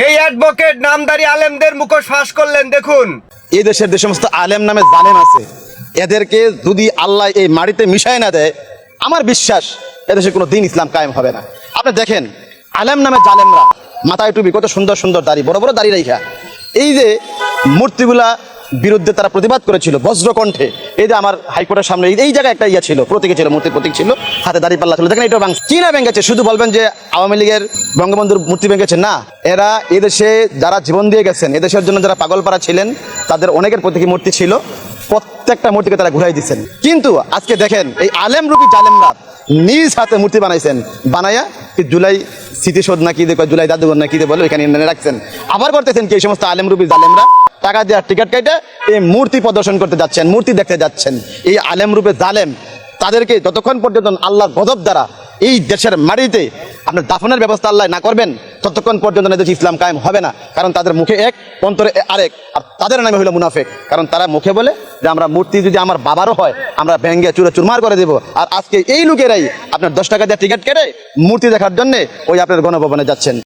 এই অ্যাডভোকেট নামদারি আলেমদের মুখোশ ফাঁস করলেন। দেখুন, এই দেশের যে সমস্ত আলেম নামে জালেম আছে, এদেরকে যদি আল্লাহ এই মাটিতে মিশায় না দেয়, আমার বিশ্বাস এদেশে কোনো দিন ইসলাম কায়েম হবে না। আপনি দেখেন, আলেম নামে জালেমরা মাথায় টুপি, কত সুন্দর সুন্দর দাড়ি, বড় বড় দাড়ি রাইখা এই যে মূর্তিগুলা বিরুদ্ধে তারা প্রতিবাদ করেছিল বজ্রকণ্ঠে। এই যে আমার হাইকোর্টের সামনে এই জায়গায় একটা ইয়া ছিল, প্রতীক ছিল, মূর্তির প্রতীক ছিল, হাতে দাড়ি পাল্লা ছিল। দেখেন, এটা কি না ভেঙেছে? শুধু বলবেন যে আওয়ামী লীগের বঙ্গবন্ধুর মূর্তি ভেঙেছে, না, এরা এদেশে যারা জীবন দিয়ে গেছেন, এদেশের জন্য যারা পাগলপাড়া ছিলেন, তাদের অনেকের প্রতীকী মূর্তি ছিল, প্রত্যেকটা মূর্তিকে তারা ঘুরাই দিচ্ছেন। কিন্তু আজকে দেখেন, এই আলেম রূপী জালেমরা নিজ হাতে মূর্তি বানাইছেন, বানাইয়া জুলাই স্মৃতিসৌধ না কি দেখো, জুলাই জাদুঘর না কি বলে ওইখানে এনে রাখছেন। আবার করতেছেন কি, এই সমস্ত আলেম রূপী জালেমরা টাকা দেওয়ার টিকিট কেটে এই মূর্তি প্রদর্শন করতে যাচ্ছেন, মূর্তি দেখতে যাচ্ছেন। এই আলেম রূপে জালেম তাদেরকে যতক্ষণ পর্যন্ত আল্লাহর গজব দ্বারা এই দেশের মাটিতে আপনার দাফনের ব্যবস্থা আল্লাহ না করবেন, ততক্ষণ পর্যন্ত দেশে ইসলাম কায়েম হবে না। কারণ তাদের মুখে এক, অন্তরে আরেক, আর তাদের নামে হলো মুনাফিক। কারণ তারা মুখে বলে যে আমরা মূর্তি যদি আমার বাবারও হয় আমরা ভেঙ্গে চুরে চুরমার করে দেবো, আর আজকে এই লোকেরাই আপনার 10 টাকা দিয়ে টিকিট কেটে মূর্তি দেখার জন্য ওই আপনার গণভবনে যাচ্ছেন।